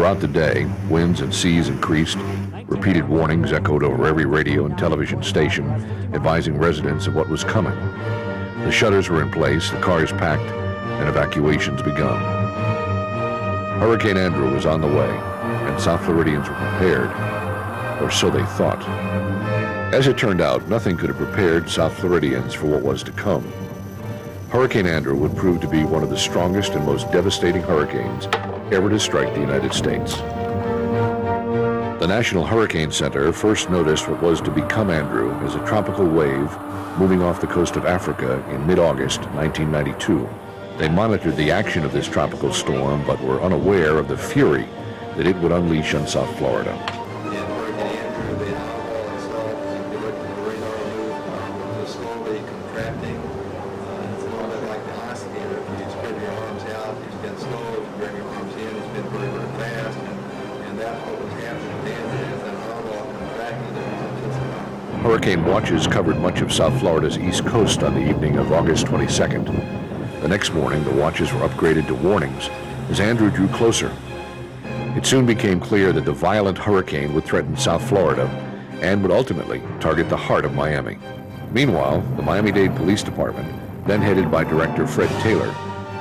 Throughout the day, winds and seas increased. Repeated warnings echoed over every radio and television station, advising residents of what was coming. The shutters were in place, the cars packed, and evacuations begun. Hurricane Andrew was on the way, and South Floridians were prepared, or so they thought. As it turned out, nothing could have prepared South Floridians for what was to come. Hurricane Andrew would prove to be one of the strongest and most devastating hurricanes ever to strike the United States. The National Hurricane Center first noticed what was to become Andrew as a tropical wave moving off the coast of Africa in mid-August 1992. They monitored the action of this tropical storm, but were unaware of the fury that it would unleash on South Florida. Hurricane watches covered much of South Florida's east coast on the evening of August 22nd. The next morning, the watches were upgraded to warnings as Andrew drew closer. It soon became clear that the violent hurricane would threaten South Florida and would ultimately target the heart of Miami. Meanwhile, the Miami-Dade Police Department, then headed by Director Fred Taylor,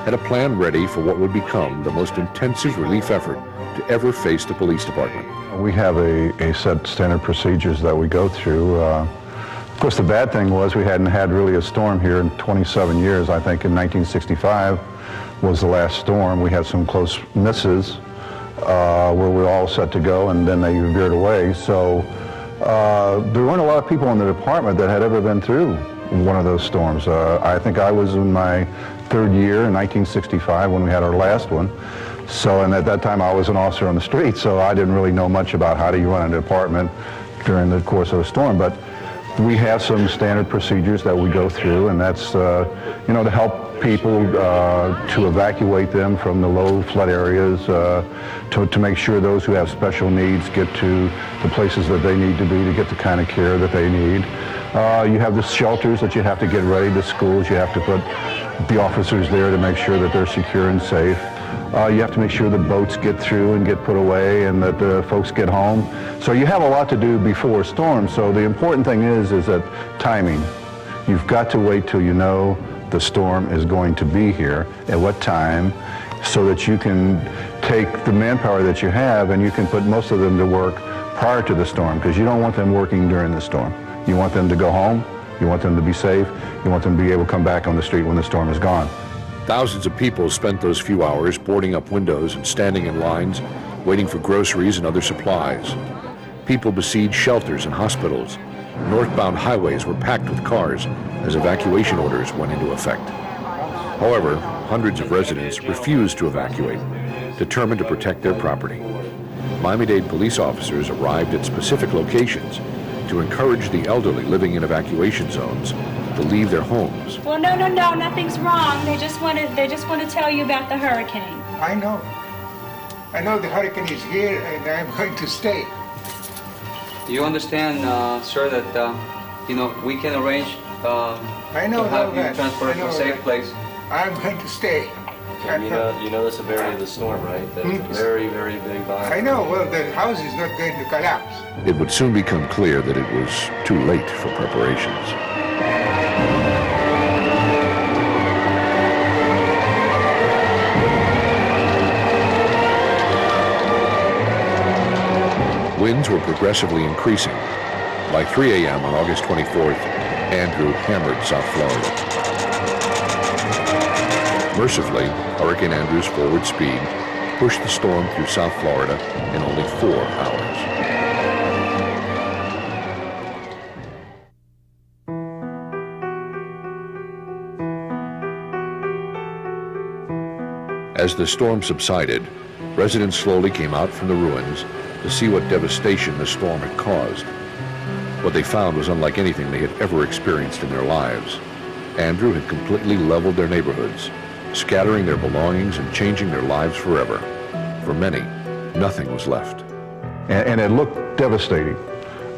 had a plan ready for what would become the most intensive relief effort to ever face the police department. We have a set standard procedures that we go through. Of course, the bad thing was we hadn't had really a storm here in 27 years. I think in 1965 was the last storm. We had some close misses where we were all set to go, and then they veered away. So there weren't a lot of people in the department that had ever been through one of those storms. I think I was in my third year in 1965 when we had our last one. So, and at that time I was an officer on the street, so I didn't really know much about how do you run a department during the course of a storm. But we have some standard procedures that we go through, and that's, you know, to help people to evacuate them from the low flood areas, to make sure those who have special needs get to the places that they need to be to get the kind of care that they need. You have the shelters that you have to get ready, the schools, you have to put the officers there to make sure that they're secure and safe. You have to make sure the boats get through and get put away and that the folks get home. So you have a lot to do before a storm. So the important thing is that timing. You've got to wait till you know the storm is going to be here, at what time, so that you can take the manpower that you have and you can put most of them to work prior to the storm, because you don't want them working during the storm. You want them to go home, you want them to be safe, you want them to be able to come back on the street when the storm is gone. Thousands of people spent those few hours boarding up windows and standing in lines, waiting for groceries and other supplies. People besieged shelters and hospitals. Northbound highways were packed with cars as evacuation orders went into effect. However, hundreds of residents refused to evacuate, determined to protect their property. Miami-Dade police officers arrived at specific locations to encourage the elderly living in evacuation zones to leave their homes. Well, no, nothing's wrong. They just want to tell you about the hurricane. I know the hurricane is here, and I'm going to stay. You understand, sir, that you know we can arrange I know to have you that. transported to a safe place. I'm going to stay. And you know the severity of the storm, right? That it's a very, very big volume. I know. Well, the house is not going to collapse. It would soon become clear that it was too late for preparations. Winds were progressively increasing. By 3 a.m. on August 24th, Andrew hammered South Florida. Mercifully, Hurricane Andrew's forward speed pushed the storm through South Florida in only 4 hours. As the storm subsided, residents slowly came out from the ruins to see what devastation the storm had caused. What they found was unlike anything they had ever experienced in their lives. Andrew had completely leveled their neighborhoods, scattering their belongings and changing their lives forever. For many, nothing was left. And it looked devastating,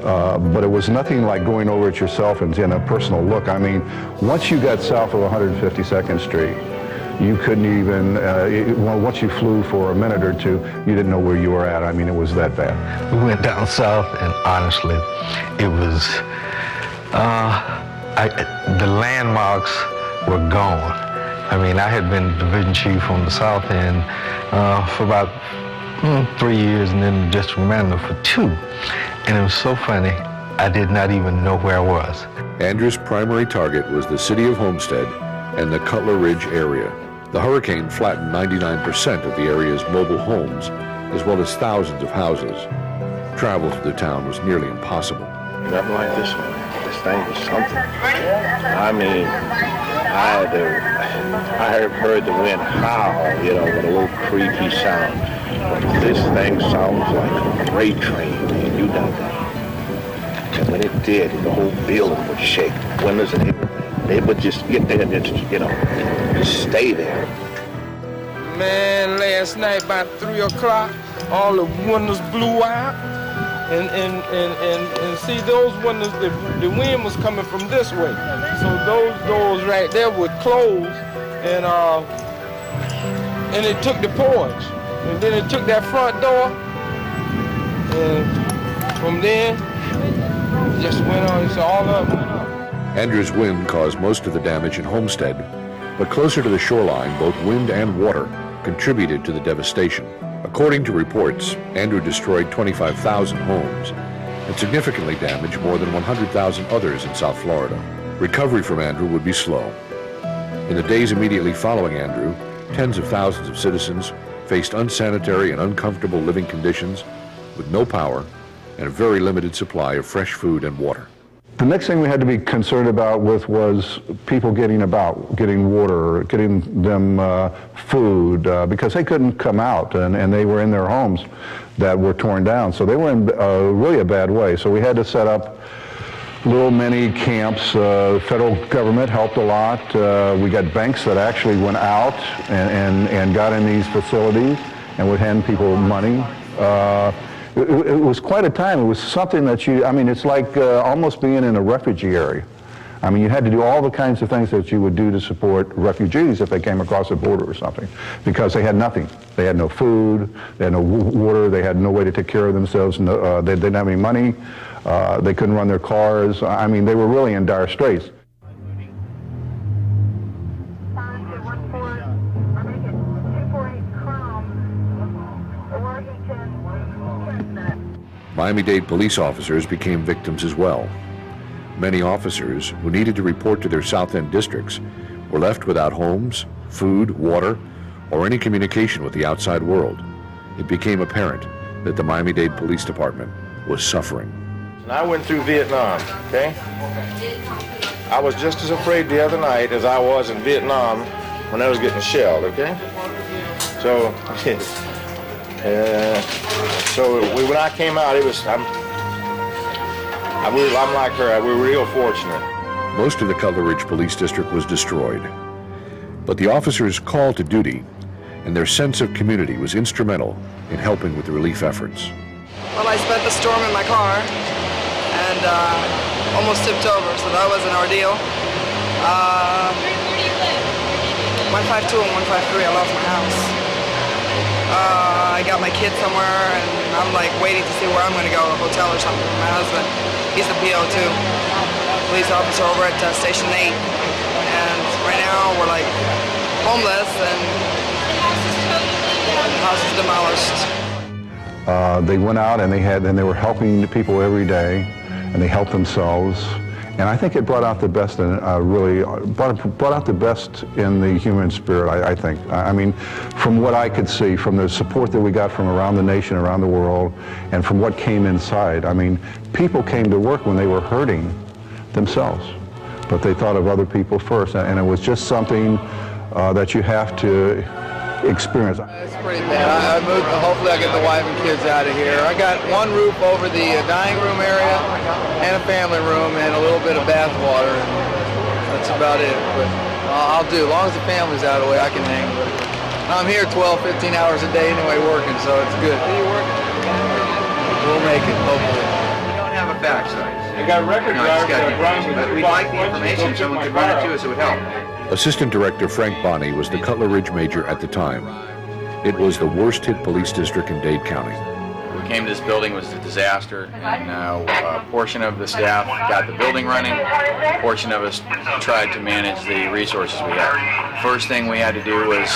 but it was nothing like going over it yourself and getting a personal look. I mean, once you got south of 152nd Street, you couldn't even, once you flew for a minute or two, you didn't know where you were at. I mean, it was that bad. We went down south, and honestly, it was, the landmarks were gone. I mean, I had been division chief on the south end for about 3 years, and then district commander for 2. And it was so funny, I did not even know where I was. Andrew's primary target was the city of Homestead and the Cutler Ridge area. The hurricane flattened 99% of the area's mobile homes, as well as thousands of houses. Travel to the town was nearly impossible. Nothing like this one. This thing was something. I mean, I heard the wind howl, with a little creepy sound. But this thing sounds like a freight train, man. You know that. And when it did, the whole building would shake. Windows and everything. They would just get there and just stay there. Man, last night about 3 o'clock, all the windows blew out. And see, those windows, the wind was coming from this way. So those doors right there would close, and it took the porch. And then it took that front door, and from there, it just went on, so all of it went up. Andrew's wind caused most of the damage in Homestead, but closer to the shoreline, both wind and water contributed to the devastation. According to reports, Andrew destroyed 25,000 homes and significantly damaged more than 100,000 others in South Florida. Recovery from Andrew would be slow. In the days immediately following Andrew, tens of thousands of citizens faced unsanitary and uncomfortable living conditions with no power and a very limited supply of fresh food and water. The next thing we had to be concerned about was people getting water, getting them food, because they couldn't come out, and they were in their homes that were torn down. So they were in really a bad way. So we had to set up little mini camps. The federal government helped a lot. We got banks that actually went out and got in these facilities and would hand people money. It was quite a time. It was something that it's like almost being in a refugee area. I mean, you had to do all the kinds of things that you would do to support refugees if they came across the border or something, because they had nothing. They had no food, they had no water, they had no way to take care of themselves, they didn't have any money, they couldn't run their cars. I mean, they were really in dire straits. Miami-Dade police officers became victims as well. Many officers who needed to report to their South End districts were left without homes, food, water, or any communication with the outside world. It became apparent that the Miami-Dade Police Department was suffering. I went through Vietnam, okay? I was just as afraid the other night as I was in Vietnam when I was getting shelled, okay? So, when I came out, I'm like her. We were real fortunate. Most of the Cutler Ridge Police District was destroyed, but the officers' call to duty and their sense of community was instrumental in helping with the relief efforts. Well, I spent the storm in my car and almost tipped over, so that was an ordeal. 152 and 153, I lost my house. I got my kid somewhere, and I'm like waiting to see where I'm going to go, a hotel or something. My husband, he's the PO too, police officer over at Station 8. And right now we're like homeless, and the house is demolished. They went out and they were helping people every day, and they helped themselves. And I think it brought out the best, and really brought out the best in the human spirit, I think. I mean, from what I could see, from the support that we got from around the nation, around the world, and from what came inside. I mean, people came to work when they were hurting themselves, but they thought of other people first, and it was just something that you have to experience. It's pretty bad. I moved, hopefully I get the wife and kids out of here. I got one roof over the dining room area and a family room and a little bit of bath water. That's about it. But I'll do. As long as the family's out of the way, I can hang with it. I'm here 12, 15 hours a day anyway working, so it's good. We'll make it, hopefully. We don't have a fax site. I got record drivers that are but we'd like the information. Someone could run it to us, it would help. Assistant Director Frank Bonney was the Cutler Ridge Major at the time. It was the worst hit police district in Dade County. We came to this building, it was a disaster, and a portion of the staff got the building running, a portion of us tried to manage the resources we had. First thing we had to do was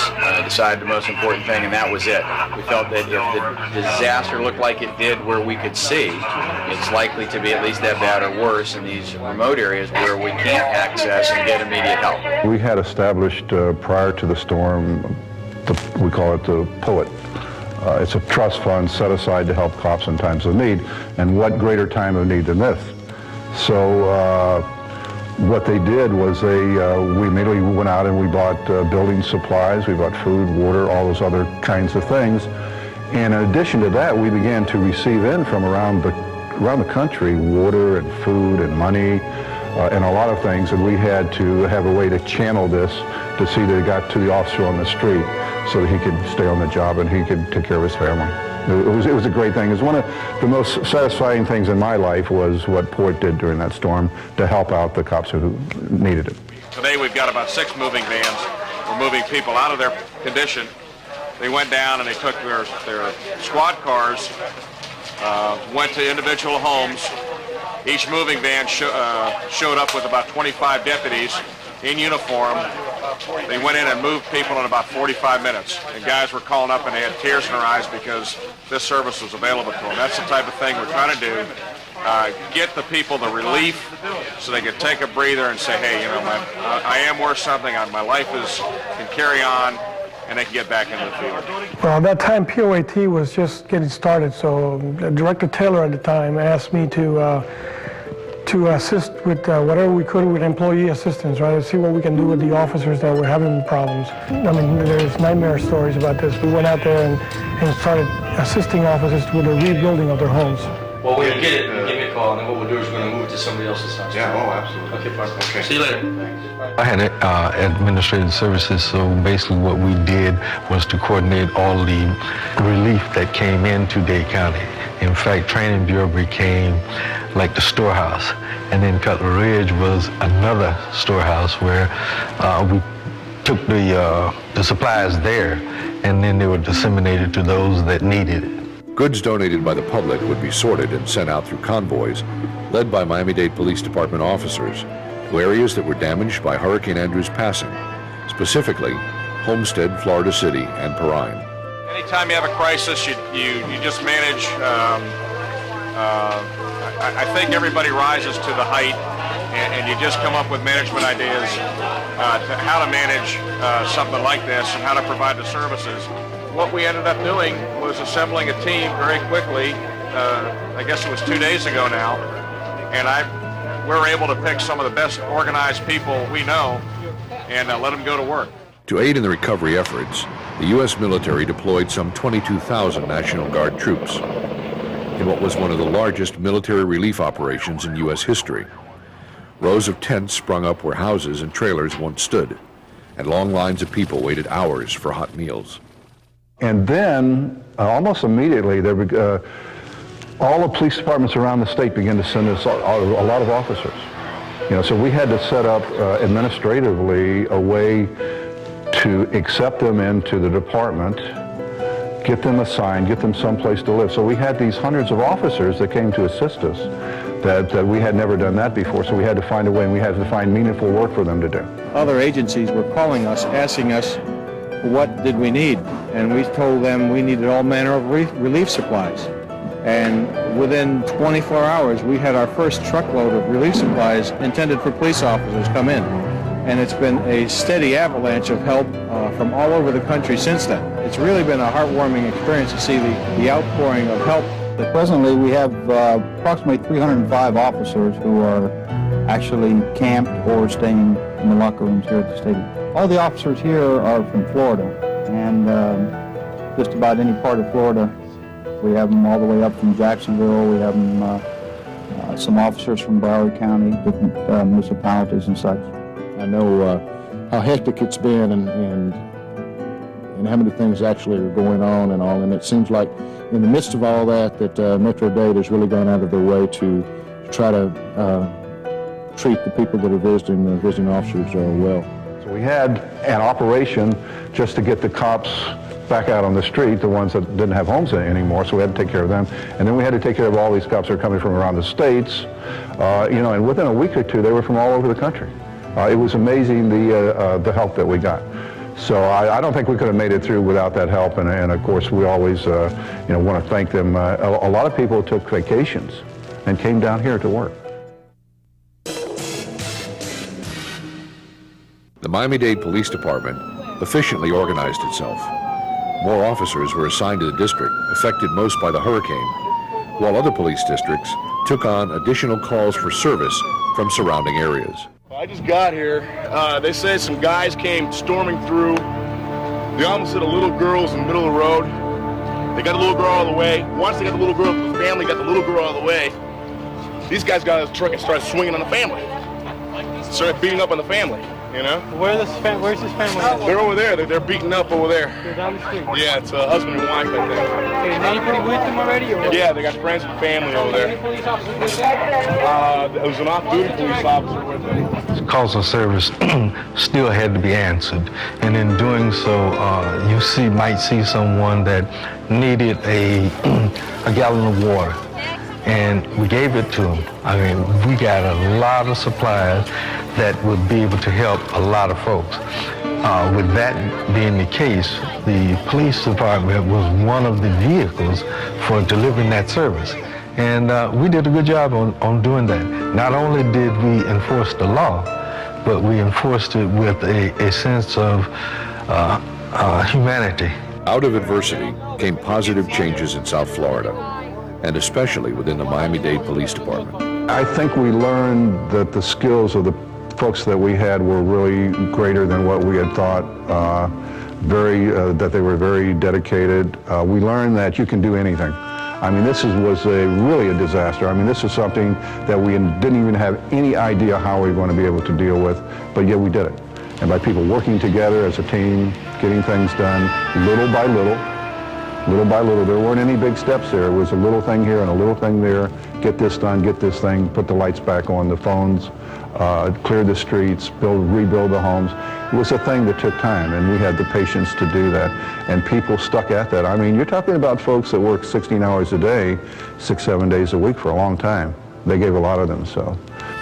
decide the most important thing, and that was it. We felt that if the disaster looked like it did where we could see, it's likely to be at least that bad or worse in these remote areas where we can't access and get immediate help. We had established prior to the storm, we call it the Pullet. It's a trust fund set aside to help cops in times of need, and what greater time of need than this? So what they did was we immediately went out and we bought building supplies, we bought food, water, all those other kinds of things. And in addition to that, we began to receive in from around the country water and food and money and a lot of things, and we had to have a way to channel this to see that it got to the officer on the street so that he could stay on the job and he could take care of his family. It was a great thing. It was one of the most satisfying things in my life was what Port did during that storm to help out the cops who needed it. Today we've got about 6 moving vans. We're moving people out of their condition. They went down and they took their squad cars, went to individual homes. Each moving van showed up with about 25 deputies in uniform. They went in and moved people in about 45 minutes. And guys were calling up and they had tears in their eyes because this service was available to them. That's the type of thing we're trying to do. Get the people the relief so they can take a breather and say, hey, you know, I am worth something. My life can carry on, and they can get back into the field. Well, at that time, POAT was just getting started, so Director Taylor at the time asked me to assist with whatever we could with employee assistance, right? To see what we can do with the officers that were having problems. I mean, there's nightmare stories about this. We went out there and started assisting officers with the rebuilding of their homes. Well, we'll get it, give me a call, and then what we'll do is we're going to move it to somebody else's house. Yeah, oh, absolutely. Okay, fine. Okay. See you later. I had administrative services, so basically what we did was to coordinate all the relief that came into Dade County. In fact, Training Bureau became like the storehouse, and then Cutler Ridge was another storehouse where we took the supplies there, and then they were disseminated to those that needed it. Goods donated by the public would be sorted and sent out through convoys, led by Miami-Dade Police Department officers, to areas that were damaged by Hurricane Andrew's passing, specifically Homestead, Florida City, and Perrine. Anytime you have a crisis, you just manage. I think everybody rises to the height, and you just come up with management ideas to how to manage something like this and how to provide the services. What we ended up doing was assembling a team very quickly. I guess it was 2 days ago now, and we were able to pick some of the best organized people we know and let them go to work. To aid in the recovery efforts, the U.S. military deployed some 22,000 National Guard troops in what was one of the largest military relief operations in U.S. history. Rows of tents sprung up where houses and trailers once stood, and long lines of people waited hours for hot meals. And then, almost immediately, all the police departments around the state began to send us a lot of officers. You know, so we had to set up administratively a way to accept them into the department, get them assigned, get them someplace to live. So we had these hundreds of officers that came to assist us that we had never done that before, so we had to find a way, and we had to find meaningful work for them to do. Other agencies were calling us, asking us, what did we need? And we told them we needed all manner of relief supplies. And within 24 hours, we had our first truckload of relief supplies intended for police officers come in. And it's been a steady avalanche of help from all over the country since then. It's really been a heartwarming experience to see the outpouring of help. Presently, we have approximately 305 officers who are actually camped or staying in the locker rooms here at the stadium. All the officers here are from Florida, and just about any part of Florida. We have them all the way up from Jacksonville. We have them, some officers from Broward County, different municipalities and such. I know how hectic it's been and how many things actually are going on and all, and it seems like in the midst of all that Metro Dade has really gone out of their way to try to treat the people that are visiting, the visiting officers well. So We had an operation just to get the cops back out on the street, the ones that didn't have homes anymore, so we had to take care of them. And then we had to take care of all these cops that are coming from around the states. And within a week or two, they were from all over the country. It was amazing the help that we got. So I don't think we could have made it through without that help. And of course, we always want to thank them. A lot of people took vacations and came down here to work. The Miami-Dade Police Department efficiently organized itself. More officers were assigned to the district affected most by the hurricane, while other police districts took on additional calls for service from surrounding areas. I just got here. They said some guys came storming through. They almost hit a little girl's in the middle of the road. They got the little girl all the way. Once they got the little girl, the family got the little girl all the way. These guys got out of the truck and started swinging on the family. Started beating up on the family, you know? Where's this family? They're over there. They're beating up over there. They're down the street? Yeah, it's a husband and wife, I think. Okay, and anybody with them already? Or yeah, they got friends and family over there. Any police officers with them? There was an off-duty police officer with them. Calls of service still had to be answered, and in doing so, you might see someone that needed a gallon of water, and we gave it to them. I mean, we got a lot of supplies that would be able to help a lot of folks. With that being the case, the police department was one of the vehicles for delivering that service. And we did a good job on doing that. Not only did we enforce the law, but we enforced it with a sense of humanity. Out of adversity came positive changes in South Florida, and especially within the Miami-Dade Police Department. I think we learned that the skills of the folks that we had were really greater than what we had thought, that they were very dedicated. We learned that you can do anything. I mean, this was really a disaster. I mean, this is something that we didn't even have any idea how we were going to be able to deal with, but yet we did it. And by people working together as a team, getting things done little by little, there weren't any big steps there. It was a little thing here and a little thing there. Get this done, get this thing, put the lights back on, the phones, clear the streets, rebuild the homes. It was a thing that took time, and we had the patience to do that, and people stuck at that. I mean, you're talking about folks that work 16 hours a day, 6-7 days a week for a long time. They gave a lot of them, so.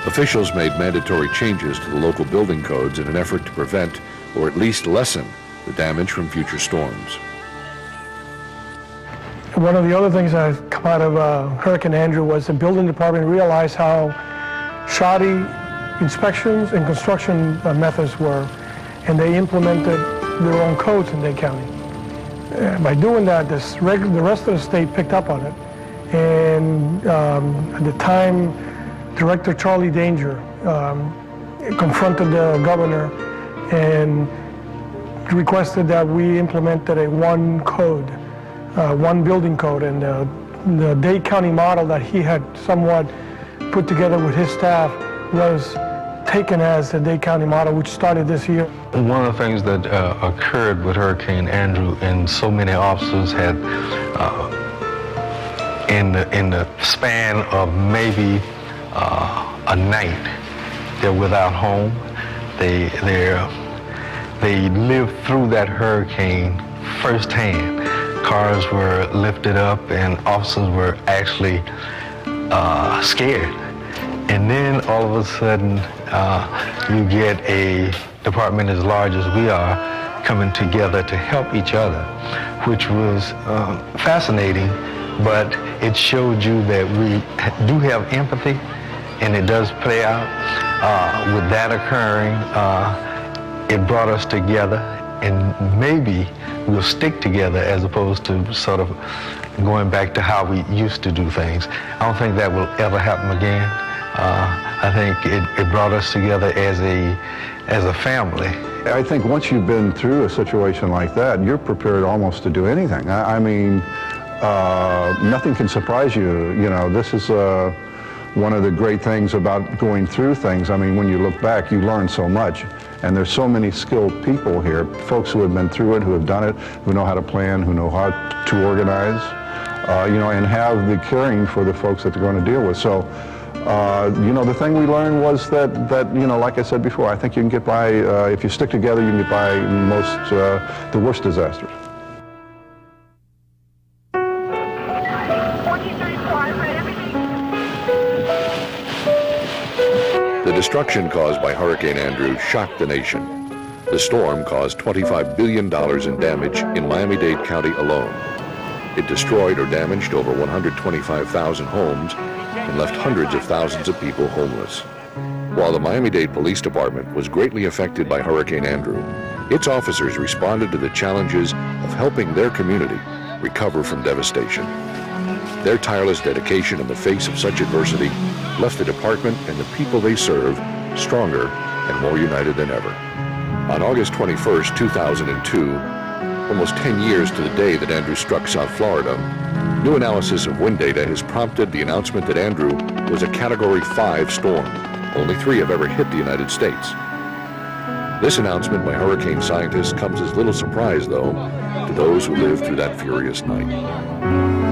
Officials made mandatory changes to the local building codes in an effort to prevent, or at least lessen, the damage from future storms. One of the other things that come out of Hurricane Andrew was the building department realized how shoddy inspections and construction methods were, and they implemented their own codes in Dade County. By doing that, the rest of the state picked up on it, and at the time, Director Charlie Danger confronted the governor and requested that we implemented one code, one building code, and the Dade County model that he had somewhat put together with his staff was taken as the Dade County model, which started this year. One of the things that occurred with Hurricane Andrew, and so many officers had, in the span of maybe a night, they're without home. They lived through that hurricane firsthand. Cars were lifted up, and officers were actually scared. And then all of a sudden, you get a department as large as we are coming together to help each other, which was fascinating, but it showed you that we do have empathy, and it does play out. With that occurring, it brought us together, and maybe we'll stick together as opposed to sort of going back to how we used to do things. I don't think that will ever happen again. I think it brought us together as a family. I think once you've been through a situation like that, you're prepared almost to do anything. I mean, nothing can surprise you. You know, this is one of the great things about going through things. I mean, when you look back, you learn so much. And there's so many skilled people here, folks who have been through it, who have done it, who know how to plan, who know how to organize, and have the caring for the folks that they're going to deal with. So The thing we learned was that like I said before, I think you can get by, if you stick together, you can get by the worst disasters. The destruction caused by Hurricane Andrew shocked the nation. The storm caused $25 billion in damage in Miami-Dade County alone. It destroyed or damaged over 125,000 homes and left hundreds of thousands of people homeless. While the Miami-Dade Police Department was greatly affected by Hurricane Andrew, its officers responded to the challenges of helping their community recover from devastation. Their tireless dedication in the face of such adversity left the department and the people they serve stronger and more united than ever. On August 21st, 2002, almost 10 years to the day that Andrew struck South Florida, new analysis of wind data has prompted the announcement that Andrew was a Category 5 storm. Only 3 have ever hit the United States. This announcement by hurricane scientists comes as little surprise, though, to those who lived through that furious night.